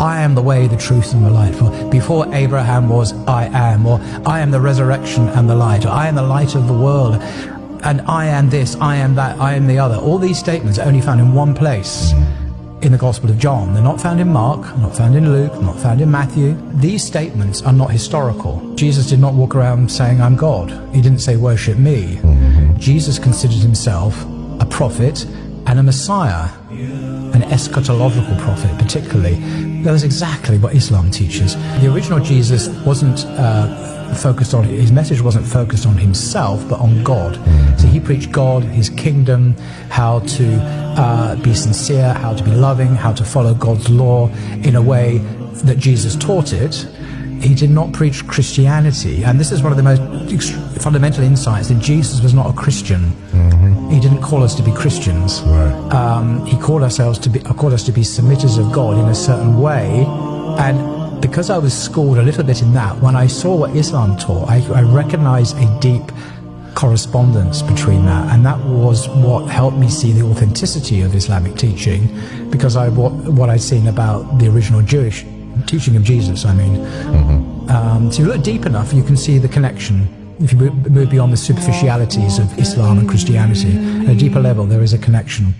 I am the way, the truth, and the life. Or before Abraham was, I am. Or I am the resurrection and the light. Or I am the light of the world. And I am this, I am that, I am the other. All these statements are only found in one place in the Gospel of John. They're not found in Mark, not found in Luke, not found in Matthew. These statements are not historical. Jesus did not walk around saying, I'm God. He didn't say, worship me. Jesus considered himself a prophet and a Messiah, an eschatological prophet particularly. That was exactly what Islam teaches. The original Jesus wasn't focused on, his message wasn't focused on himself, but on God. So he preached God, his kingdom, how to be sincere, how to be loving, how to follow God's law in a way that Jesus taught it. He did not preach Christianity, and this is one of the most fundamental insights, that Jesus was not a Christian. He didn't call us to be Christians. He called us to be submitters of God in a certain way. And because I was schooled a little bit in that, when I saw what Islam taught, I recognized a deep correspondence between that, and that was what helped me see the authenticity of Islamic teaching, because what I'd seen about the original Jewish teaching of Jesus, I mean. So you look deep enough, you can see the connection. If you move beyond the superficialities of Islam and Christianity, at a deeper level there is a connection.